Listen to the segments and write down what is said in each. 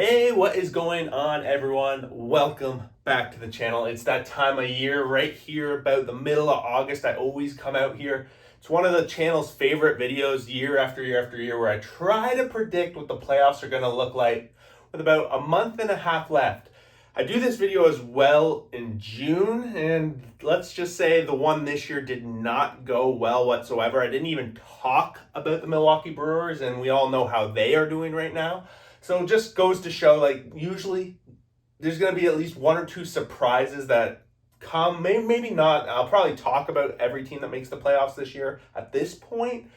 Hey, what is going on, everyone? Welcome back to the channel. It's that time of year right here about the middle of August. I always come out here. It's one of the channel's favorite videos year after year after year where I try to predict what the playoffs are going to look like with about a month and a half left. I do this video as well in June, and let's just say the one this year did not go well whatsoever. I didn't even talk about the Milwaukee Brewers, and we all know how they are doing right now. So it just goes to show, like, usually there's going to be at least one or two surprises that come. Maybe not. I'll probably talk about every team that makes the playoffs this year at this point.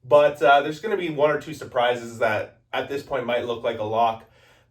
But there's going to be one or two surprises that at this point might look like a lock.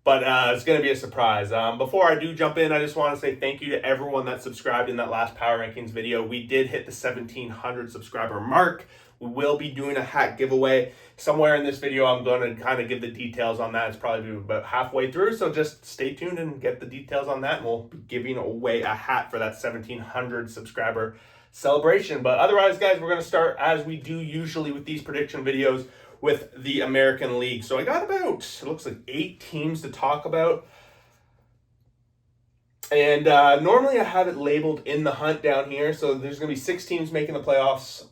But it's going to be a surprise. Before I do jump in, I just want to say thank you to everyone that subscribed in that last Power Rankings video. We did hit the 1,700 subscriber mark. We will be doing a hat giveaway. Somewhere in this video, I'm going to kind of give the details on that. It's probably about halfway through, so just stay tuned and get the details on that, and we'll be giving away a hat for that 1,700 subscriber celebration. But otherwise, guys, we're going to start, as we do usually with these prediction videos, with the American League. So I got about, it looks like 8 teams to talk about. And normally I have it labeled in the hunt down here. So there's going to be 6 teams making the playoffs.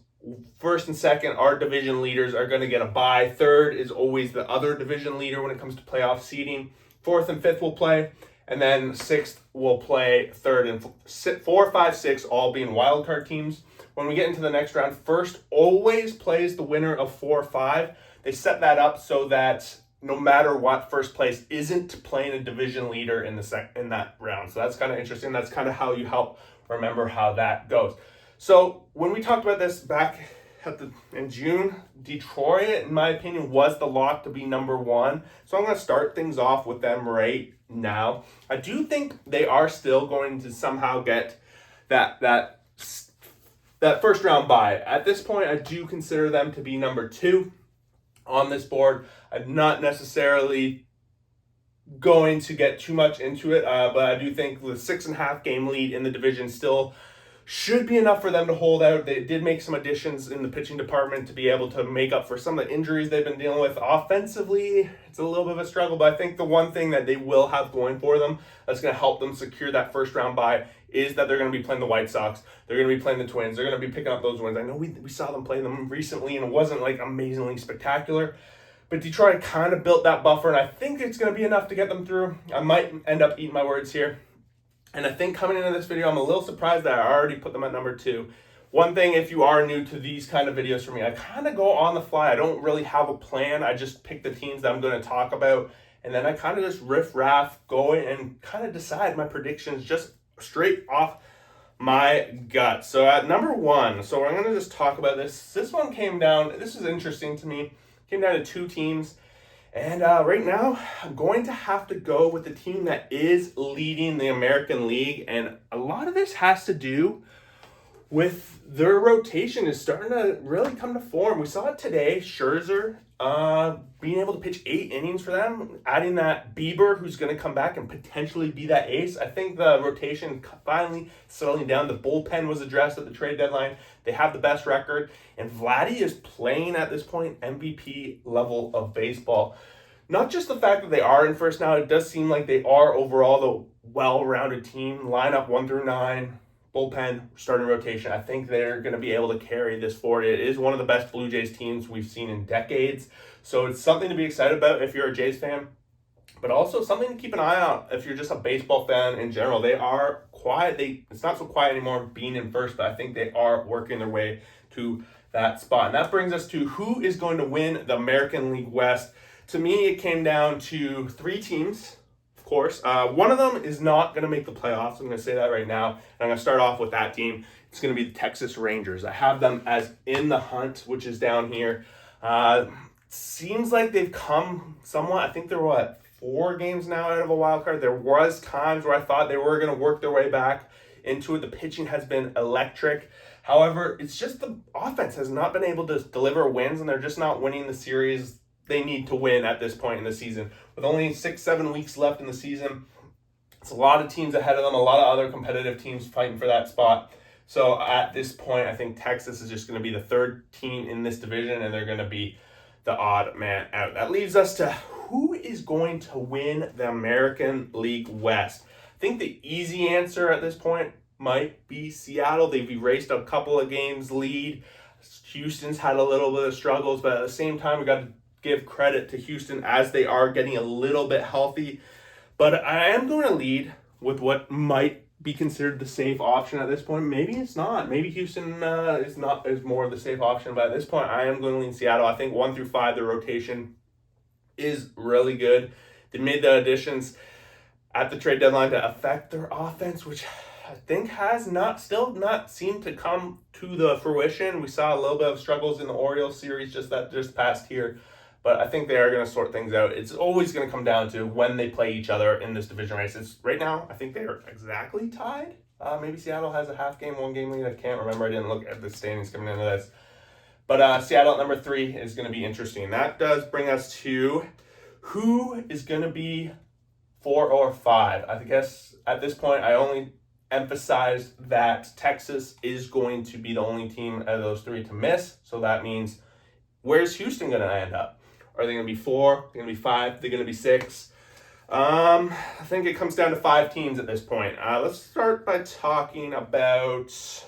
First and second, our division leaders are going to get a bye. Third is always the other division leader when it comes to playoff seeding. Fourth and fifth will play. And then sixth will play third and 4, 5, 6, all being wildcard teams. When we get into the next round, first always plays the winner of 4 or 5. They set that up so that no matter what, first place isn't playing a division leader in that round. So that's kind of interesting. That's kind of how you help remember how that goes. So when we talked about this back in June, Detroit, in my opinion, was the lock to be number 1. So I'm going to start things off with them right now. I do think they are still going to somehow get that first round bye. At this point, I do consider them to be number 2 on this board. I'm not necessarily going to get too much into it, but I do think the 6.5 game lead in the division still should be enough for them to hold out. They did make some additions in the pitching department to be able to make up for some of the injuries they've been dealing with. Offensively, it's a little bit of a struggle, but I think the one thing that they will have going for them that's going to help them secure that first round bye is that they're going to be playing the White Sox. They're going to be playing the Twins. They're going to be picking up those wins. I know we saw them play them recently, and it wasn't like amazingly spectacular, but Detroit kind of built that buffer, and I think it's going to be enough to get them through. I might end up eating my words here. And I think coming into this video, I'm a little surprised that I already put them at number 2. One thing, if you are new to these kind of videos for me, I kind of go on the fly. I don't really have a plan. I just pick the teams that I'm going to talk about, and then I kind of just riff-raff, go in and kind of decide my predictions just straight off my gut. So at number 1, so I'm going to just talk about this. This one came down, this is interesting to me, came down to 2 teams. And right now, I'm going to have to go with the team that is leading the American League. And a lot of this has to do with their rotation is starting to really come to form. We saw it today. Scherzer being able to pitch 8 innings for them, adding that Bieber, who's going to come back and potentially be that ace. I think the rotation finally settling down. The bullpen was addressed at the trade deadline. They have the best record. And Vladdy is playing at this point MVP level of baseball. Not just the fact that they are in first now, it does seem like they are overall the well-rounded team. Lineup 1 through 9. Bullpen, starting rotation. I think they're going to be able to carry this forward. It is one of the best Blue Jays teams we've seen in decades. So it's something to be excited about if you're a Jays fan, but also something to keep an eye on if you're just a baseball fan in general. They are quiet. It's not so quiet anymore being in first, but I think they are working their way to that spot. And that brings us to who is going to win the American League West. To me, it came down to 3 teams. Course. One of them is not going to make the playoffs. I'm going to say that right now. And I'm going to start off with that team. It's going to be the Texas Rangers. I have them as in the hunt, which is down here. Seems like they've come somewhat. I think they're 4 games now out of a wild card. There was times where I thought they were going to work their way back into it. The pitching has been electric. However, it's just the offense has not been able to deliver wins, and they're just not winning the series they need to win at this point in the season. With only 6-7 weeks left in the season, it's a lot of teams ahead of them, a lot of other competitive teams fighting for that spot. So at this point, I think Texas is just going to be the 3rd team in this division, and they're going to be the odd man out. That leaves us to who is going to win the American League West? I think the easy answer at this point might be Seattle. They've erased a couple of games lead. Houston's had a little bit of struggles, but at the same time, we got to give credit to Houston as they are getting a little bit healthy. But I am going to lead with what might be considered the safe option at this point. Maybe it's not. Maybe Houston is more of the safe option. But at this point, I am going to lean Seattle. I think 1 through 5, the rotation is really good. They made the additions at the trade deadline to affect their offense, which I think has still not seemed to come to the fruition. We saw a little bit of struggles in the Orioles series just past here. But I think they are going to sort things out. It's always going to come down to when they play each other in this division race. Right now, I think they are exactly tied. Maybe Seattle has a half game, 1 game lead. I can't remember. I didn't look at the standings coming into this. But Seattle at number 3 is going to be interesting. That does bring us to who is going to be 4 or 5. I guess at this point, I only emphasize that Texas is going to be the only team out of those 3 to miss. So that means, where's Houston going to end up? Are they going to be 4? Are they going to be 5? Are they going to be 6? I think it comes down to 5 teams at this point. Let's start by talking about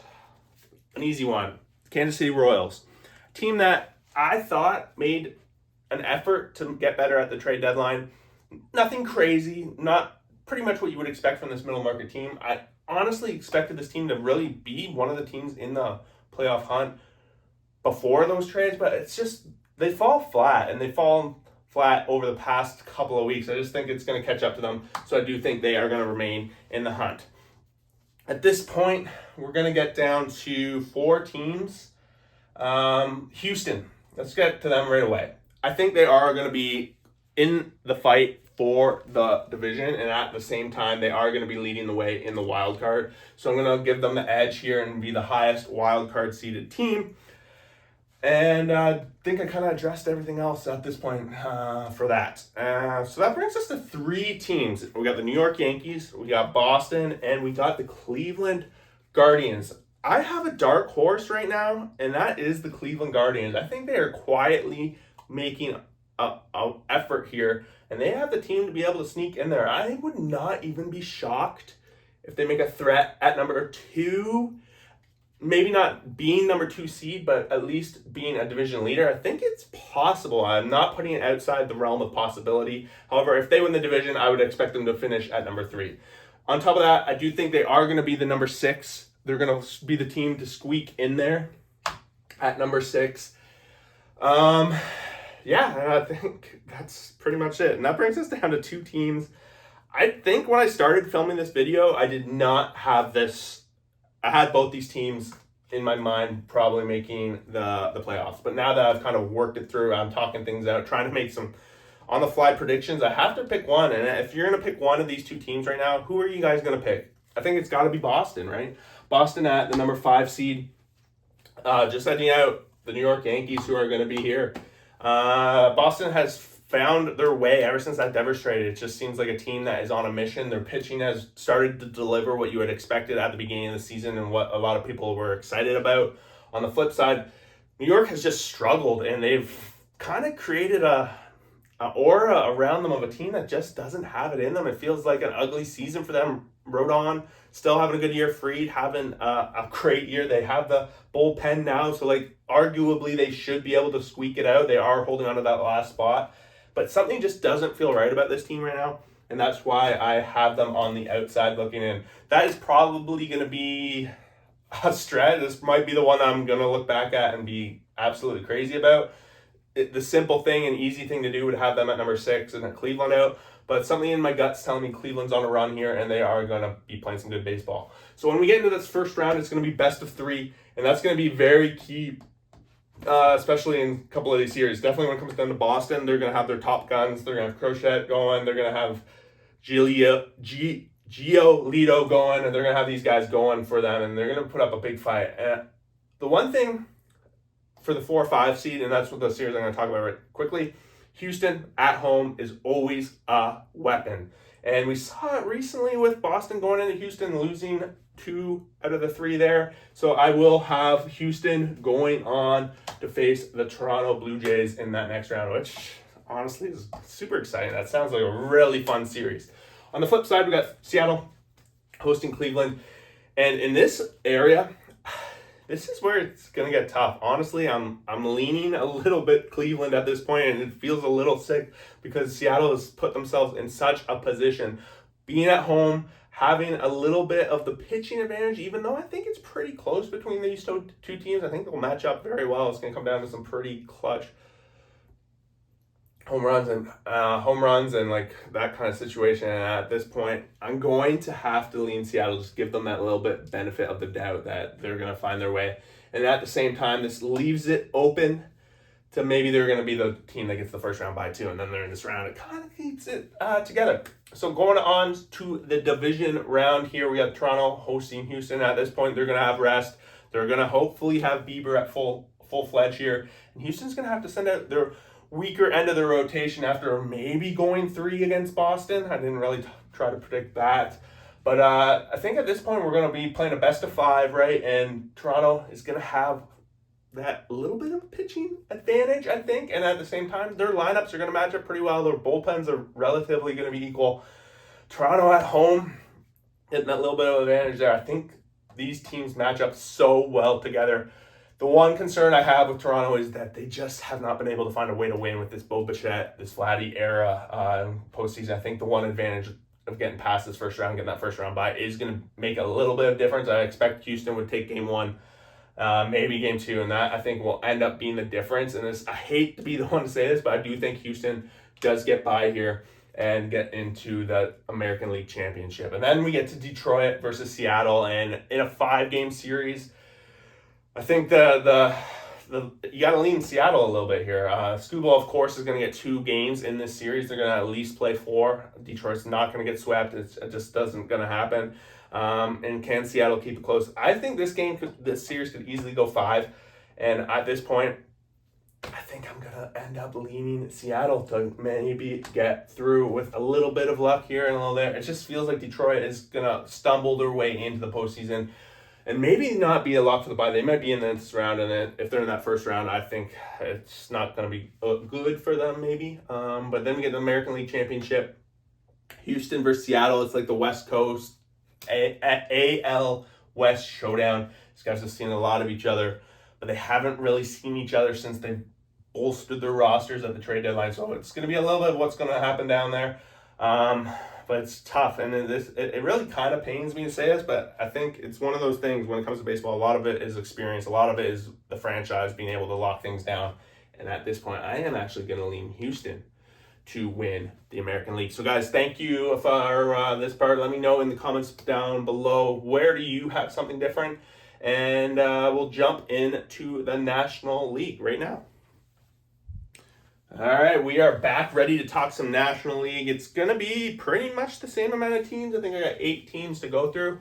an easy one. Kansas City Royals. A team that I thought made an effort to get better at the trade deadline. Nothing crazy. Not pretty much what you would expect from this middle market team. I honestly expected this team to really be one of the teams in the playoff hunt before those trades, but it's just they fall flat, and they've fallen flat over the past couple of weeks. I just think it's going to catch up to them, so I do think they are going to remain in the hunt. At this point, we're going to get down to 4 teams. Houston, let's get to them right away. I think they are going to be in the fight for the division, and at the same time, they are going to be leading the way in the wild card. So I'm going to give them the edge here and be the highest wild card seeded team. And I think I kind of addressed everything else at this point for that. So that brings us to 3 teams. We got the New York Yankees, we got Boston, and we got the Cleveland Guardians. I have a dark horse right now, and that is the Cleveland Guardians. I think they are quietly making an effort here, and they have the team to be able to sneak in there. I would not even be shocked if they make a threat at number 2. Maybe not being number 2 seed, but at least being a division leader. I think it's possible. I'm not putting it outside the realm of possibility. However, if they win the division, I would expect them to finish at number 3. On top of that, I do think they are going to be the number 6. They're going to be the team to squeak in there at number 6. Yeah, I think that's pretty much it. And that brings us down to 2 teams. I think when I started filming this video, I did not have this. I had both these teams in my mind probably making the playoffs. But now that I've kind of worked it through, I'm talking things out, trying to make some on-the-fly predictions. I have to pick one. And if you're going to pick one of these 2 teams right now, who are you guys going to pick? I think it's got to be Boston, right? Boston at the number 5 seed. Just sending out the New York Yankees, who are going to be here. Boston has found their way ever since that Devers trade. It just seems like a team that is on a mission. Their pitching has started to deliver what you had expected at the beginning of the season and what a lot of people were excited about. On the flip side, New York has just struggled, and they've kind of created a aura around them of a team that just doesn't have it in them. It feels like an ugly season for them. Rodon still having a good year. Fried having a great year. They have the bullpen now, so arguably they should be able to squeak it out. They are holding on to that last spot. But something just doesn't feel right about this team right now, and that's why I have them on the outside looking in. That is probably going to be a stretch. This might be the one I'm going to look back at and be absolutely crazy about. The simple thing and easy thing to do would have them at number 6 and at Cleveland out, but something in my gut's telling me Cleveland's on a run here, and they are going to be playing some good baseball. So when we get into this first round, it's going to be best of 3, and that's going to be very key. Especially in a couple of these series. Definitely when it comes down to Boston, they're going to have their top guns. They're going to have Crochet going. They're going to have Giolito going, and they're going to have these guys going for them, and they're going to put up a big fight. And the one thing for the 4 or 5 seed, and that's what the series I'm going to talk about right quickly, Houston at home is always a weapon. And we saw it recently with Boston going into Houston, losing 2 out of the 3 there. So I will have Houston going on to face the Toronto Blue Jays in that next round, which honestly is super exciting. That sounds like a really fun series. On the flip side, we got Seattle hosting Cleveland. And in this area, this is where it's going to get tough. Honestly, I'm leaning a little bit Cleveland at this point, and it feels a little sick because Seattle has put themselves in such a position. Being at home, having a little bit of the pitching advantage, even though I think it's pretty close between these two teams. I think they'll match up very well. It's going to come down to some pretty clutch home runs and like that kind of situation. And at this point, I'm going to have to lean Seattle, just give them that little bit benefit of the doubt that they're going to find their way. And at the same time, this leaves it open to maybe they're going to be the team that gets the first round bye too, and then they're in this round. It kind of keeps it together. So going on to the division round here, we got Toronto hosting Houston. At this point, they're going to have rest. They're going to hopefully have Bieber at full-fledged here. And Houston's going to have to send out their weaker end of the rotation after maybe going 3 against Boston. I didn't really try to predict that. But I think at this point we're going to be playing a best of 5, right? And Toronto is going to have that little bit of pitching advantage, I think. And at the same time, their lineups are going to match up pretty well. Their bullpens are relatively going to be equal. Toronto at home, getting that little bit of advantage there. I think these teams match up so well together. The one concern I have with Toronto is that they just have not been able to find a way to win with this Bo Bichette, this Vladdy era postseason. I think the one advantage of getting past this first round, getting that first round bye, is going to make a little bit of difference. I expect Houston would take game 1, maybe game 2, and that I think will end up being the difference. And this, I hate to be the one to say this, but I do think Houston does get by here and get into the American League Championship. And then we get to Detroit versus Seattle, and in a 5-game series, I think the you got to lean Seattle a little bit here. Scuball, of course, is going to get 2 games in this series. They're going to at least play 4. Detroit's not going to get swept. It just doesn't going to happen. And can Seattle keep it close? I think this series could easily go 5. And at this point, I think I'm going to end up leaning Seattle to maybe get through with a little bit of luck here and a little there. It just feels like Detroit is going to stumble their way into the postseason and maybe not be a lock for the bye. They might be in this round, and then if they're in that first round, I think it's not going to be good for them maybe. But then we get the American League Championship. Houston versus Seattle. It's like the West Coast AL West showdown. These guys have seen a lot of each other, but they haven't really seen each other since they bolstered their rosters at the trade deadline. So it's going to be a little bit of what's going to happen down there. But it's tough, and it really kind of pains me to say this, but I think it's one of those things when it comes to baseball. A lot of it is experience. A lot of it is the franchise being able to lock things down. And at this point, I am actually going to lean Houston to win the American League. So, guys, thank you for this part. Let me know in the comments down below, where do you have something different? And we'll jump into the National League right now. All right, we are back ready to talk some National League. It's going to be pretty much the same amount of teams. I think I got 8 teams to go through.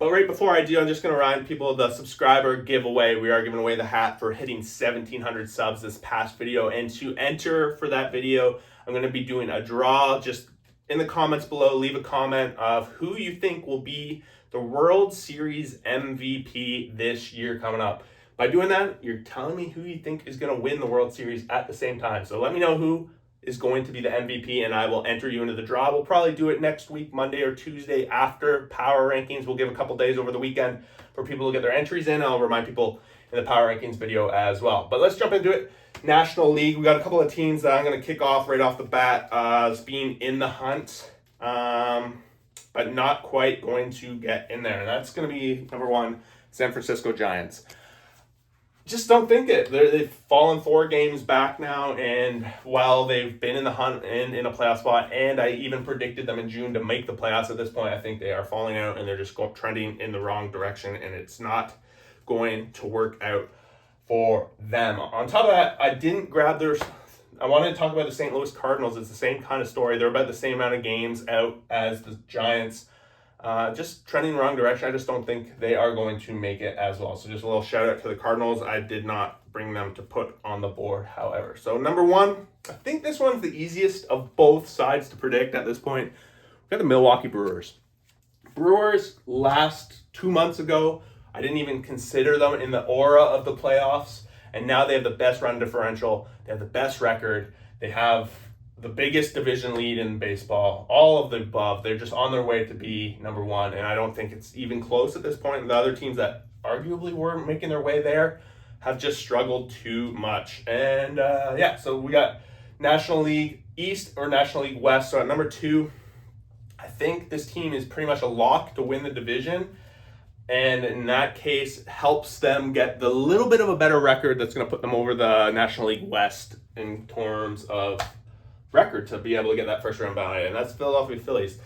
But right before I do, I'm just going to remind people of the subscriber giveaway. We are giving away the hat for hitting 1,700 subs this past video. And to enter for that video, I'm going to be doing a draw. Just in the comments below, leave a comment of who you think will be the World Series MVP this year coming up. By doing that, you're telling me who you think is going to win the World Series at the same time. So let me know who is going to be the MVP, and I will enter you into the draw. We'll probably do it next week, Monday or Tuesday after Power Rankings. We'll give a couple days over the weekend for people to get their entries in. I'll remind people in the Power Rankings video as well. But let's jump into it. National League, we got a couple of teams that I'm going to kick off right off the bat as being in the hunt, but not quite going to get in there. And that's going to be, number 1, San Francisco Giants. Just don't think it. They've fallen 4 games back now, and while they've been in the hunt and in a playoff spot, and I even predicted them in June to make the playoffs, at this point I think they are falling out and they're just trending in the wrong direction, and it's not going to work out for them. On top of that, I wanted to talk about the St. Louis Cardinals. It's the same kind of story. They're about the same amount of games out as the Giants. Just trending in the wrong direction. I just don't think they are going to make it as well. So just a little shout out to the Cardinals. I did not bring them to put on the board, however. So number 1, I think this one's the easiest of both sides to predict at this point. We've got the Milwaukee Brewers. Brewers last 2 months ago, I didn't even consider them in the aura of the playoffs. And now they have the best run differential. They have the best record. They have the biggest division lead in baseball, all of the above. They're just on their way to be number one, and I don't think it's even close at this point. The other teams that arguably were making their way there have just struggled too much. And so we got National League East or National League West. So at number 2, I think this team is pretty much a lock to win the division. And in that case, helps them get the little bit of a better record that's going to put them over the National League West in terms of record to be able to get that first round bye, and that's Philadelphia Phillies.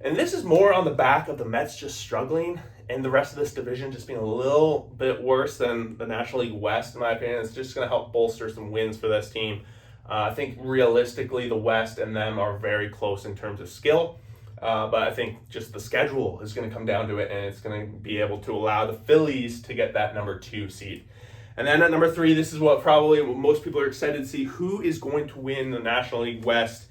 And this is more on the back of the Mets just struggling and the rest of this division just being a little bit worse than the National League West, in my opinion. It's just going to help bolster some wins for this team. I think realistically the West and them are very close in terms of skill. But I think just the schedule is going to come down to it, and it's going to be able to allow the Phillies to get that number 2 seed. And then at number 3, this is what probably most people are excited to see. Who is going to win the National League West?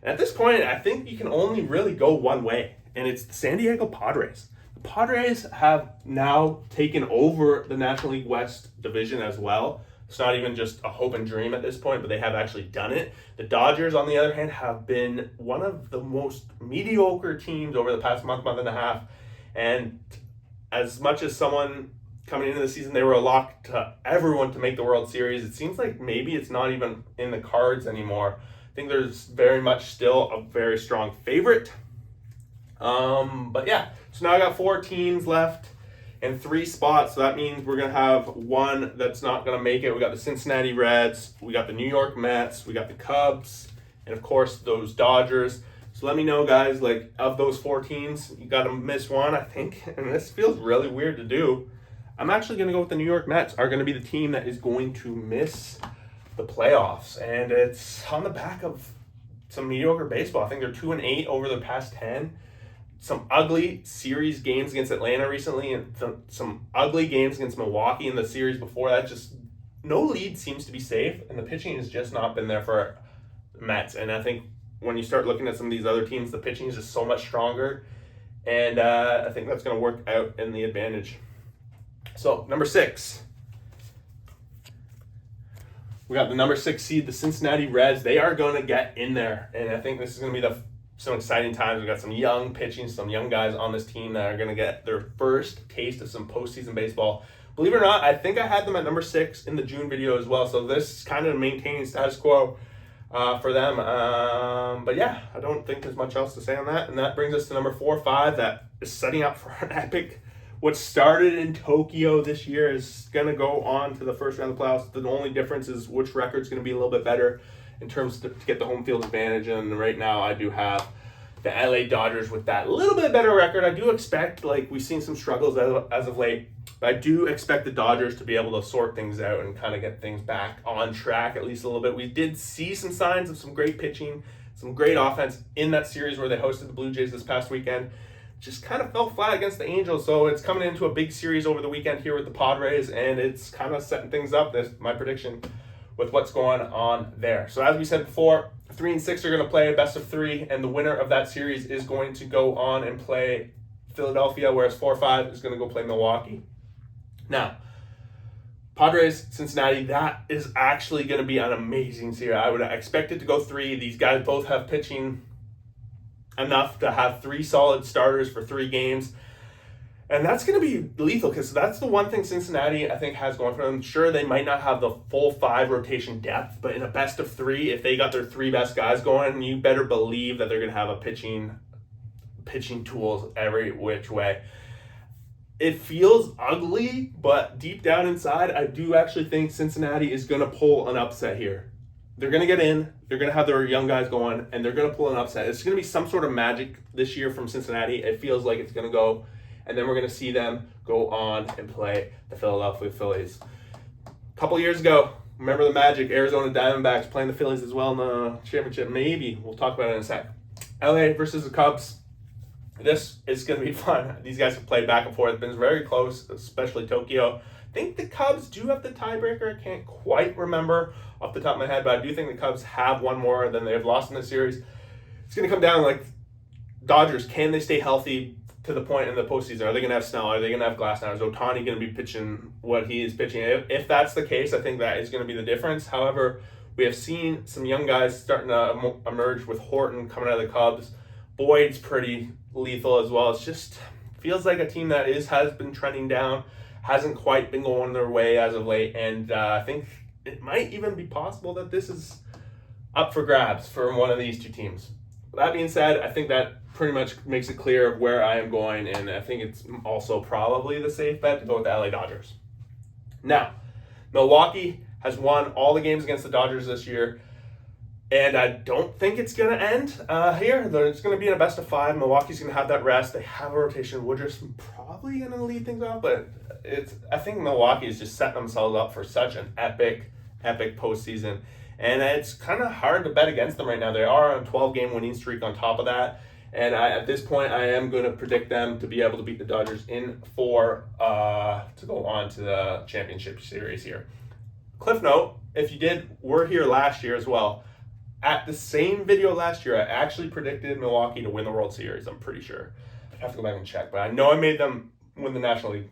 And at this point, I think you can only really go one way, and it's the San Diego Padres. The Padres have now taken over the National League West division as well. It's not even just a hope and dream at this point, but they have actually done it. The Dodgers, on the other hand, have been one of the most mediocre teams over the past month and a half. And as much as someone coming into the season, they were a lock to everyone to make the World Series, it seems like maybe it's not even in the cards anymore. I think there's very much still a very strong favorite. But yeah, so now I got 4 teams left and 3 spots. So that means we're going to have one that's not going to make it. We got the Cincinnati Reds, we got the New York Mets, we got the Cubs, and of course those Dodgers. So let me know, guys, like of those 4 teams, you got to miss one, I think. And this feels really weird to do. I'm actually going to go with the New York Mets are going to be the team that is going to miss the playoffs. And it's on the back of some mediocre baseball. I think they're 2-8 over the past 10. Some ugly series games against Atlanta recently, and some ugly games against Milwaukee in the series before that. Just no lead seems to be safe, and the pitching has just not been there for the Mets. And I think when you start looking at some of these other teams, the pitching is just so much stronger, and I think that's going to work out in the advantage. So number 6, we got the number 6 seed, the Cincinnati Reds. They are going to get in there, and I think this is going to be some exciting times. We've got some young pitching, some young guys on this team that are going to get their first taste of some postseason baseball. Believe it or not, I think I had them at number 6 in the June video as well. So this is kind of maintaining status quo for them. But yeah, I don't think there's much else to say on that. And that brings us to number 4, 5 that is setting up for an epic. What started in Tokyo this year is going to go on to the first round of the playoffs. The only difference is which record's going to be a little bit better in terms to get the home field advantage. And right now I do have the LA Dodgers with that little bit better record. I do expect, like we've seen some struggles as of late, but I do expect the Dodgers to be able to sort things out and kind of get things back on track at least a little bit. We did see some signs of some great pitching, some great offense in that series where they hosted the Blue Jays this past weekend. Just kind of fell flat against the Angels, so it's coming into a big series over the weekend here with the Padres, and it's kind of setting things up, that's my prediction, with what's going on there. So as we said before, 3 and 6 are going to play a best of 3, and the winner of that series is going to go on and play Philadelphia, whereas 4-5 is going to go play Milwaukee. Now, Padres, Cincinnati, that is actually going to be an amazing series. I would expect it to go 3. These guys both have pitching enough to have 3 solid starters for 3 games. And that's going to be lethal because that's the one thing Cincinnati, I think, has going for them. Sure, they might not have the full 5 rotation depth, but in a best of 3, if they got their 3 best guys going, you better believe that they're going to have a pitching tools every which way. It feels ugly, but deep down inside, I do actually think Cincinnati is going to pull an upset here. They're going to get in, they're going to have their young guys going, and they're going to pull an upset. It's going to be some sort of magic this year from Cincinnati. It feels like it's going to go, and then we're going to see them go on and play the Philadelphia Phillies. A couple years ago, remember the Magic, Arizona Diamondbacks playing the Phillies as well in the championship. Maybe. We'll talk about it in a sec. LA versus the Cubs. This is going to be fun. These guys have played back and forth. It's been very close, especially Tokyo. I think the Cubs do have the tiebreaker. I can't quite remember off the top of my head, but I do think the Cubs have one more than they've lost in this series. It's going to come down like Dodgers. Can they stay healthy to the point in the postseason? Are they going to have Snell? Are they going to have Glasnow? Is Ohtani going to be pitching what he is pitching? If that's the case, I think that is going to be the difference. However, We have seen some young guys starting to emerge with Horton coming out of the Cubs. Boyd's pretty lethal as well. It's just feels like a team that has been trending down, hasn't quite been going their way as of late, and I think it might even be possible that this is up for grabs for one of these two teams. That being said, I think that pretty much makes it clear of where I am going, and I think it's also probably the safe bet to go with the LA Dodgers. Now, Milwaukee has won all the games against the Dodgers this year, and I don't think it's going to end here. It's going to be in a best of 5. Milwaukee's going to have that rest. They have a rotation. Woodruff's probably going to lead things off, but I think Milwaukee has just set themselves up for such an epic postseason. And it's kind of hard to bet against them right now. They are on a 12-game winning streak on top of that. And at this point, I am going to predict them to be able to beat the Dodgers in 4 to go on to the championship series here. Cliff note, if you were here last year as well, at the same video last year, I actually predicted Milwaukee to win the World Series, I'm pretty sure. I'd have to go back and check, but I know I made them win the National League.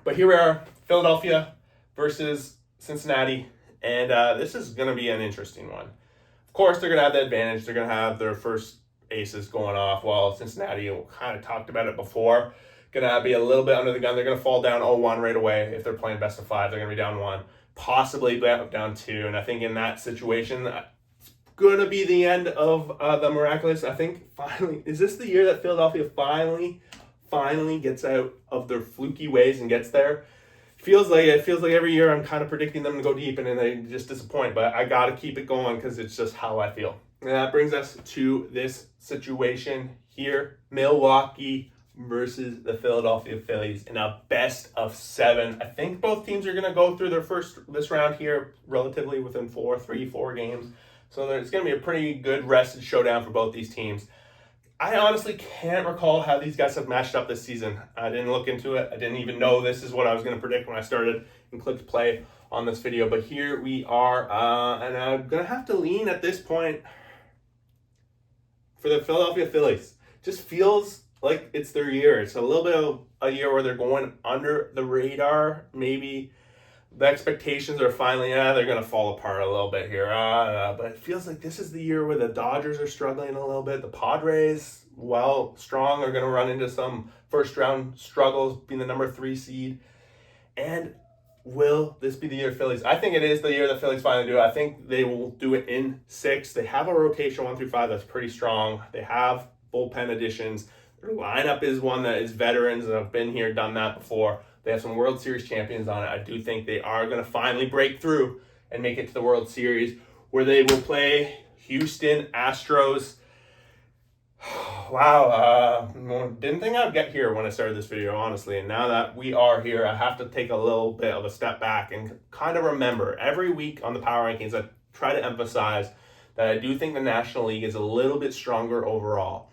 But here we are, Philadelphia versus Cincinnati. And this is going to be an interesting one. Of course, they're going to have the advantage. They're going to have their first aces going off, while Cincinnati, we kind of talked about it before, going to be a little bit under the gun. They're going to fall down 0-1 right away. If they're playing best of 5, they're going to be down 1, possibly down 2. And I think in that situation, it's going to be the end of the miraculous. I think finally, is this the year that Philadelphia finally gets out of their fluky ways and gets there? It feels like every year I'm kind of predicting them to go deep and then they just disappoint, but I got to keep it going because it's just how I feel. And that brings us to this situation here, Milwaukee versus the Philadelphia Phillies in a best of 7. I think both teams are going to go through this round here relatively within 4 games. So it's going to be a pretty good rested showdown for both these teams. I honestly can't recall how these guys have matched up this season. I didn't look into it. I didn't even know this is what I was going to predict when I started and clicked play on this video. But here we are, and I'm going to have to lean at this point for the Philadelphia Phillies. Just feels like it's their year. It's a little bit of a year where they're going under the radar. Maybe the expectations are finally, they're going to fall apart a little bit here. But it feels like this is the year where the Dodgers are struggling a little bit. The Padres, while strong, are going to run into some first-round struggles, being the number 3 seed. And will this be the year of Phillies? I think it is the year the Phillies finally do it. I think they will do it in 6. They have a rotation 1 through 5 that's pretty strong. They have bullpen additions. Their lineup is one that is veterans and have been here, done that before. They have some World Series champions on it. I do think they are going to finally break through and make it to the World Series, where they will play Houston Astros. Wow, didn't think I'd get here when I started this video, honestly. And now that we are here, I have to take a little bit of a step back and kind of remember every week on the Power Rankings, I try to emphasize that I do think the National League is a little bit stronger overall.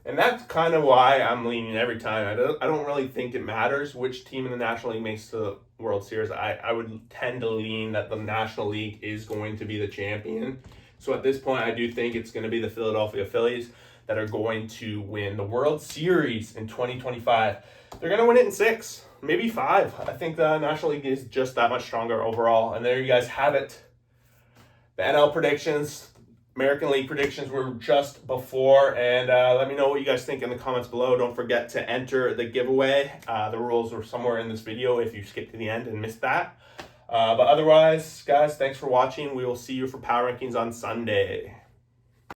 And that's kind of why I'm leaning every time. I don't really think it matters which team in the National League makes the World Series. I would tend to lean that the National League is going to be the champion. So at this point, I do think it's going to be the Philadelphia Phillies that are going to win the World Series in 2025. They're going to win it in 6, maybe 5. I think the National League is just that much stronger overall. And there you guys have it. The NL predictions. American League predictions were just before, and let me know what you guys think in the comments below. Don't forget to enter the giveaway. The rules were somewhere in this video if you skipped to the end and missed that. But otherwise, guys, thanks for watching. We will see you for Power Rankings on Sunday.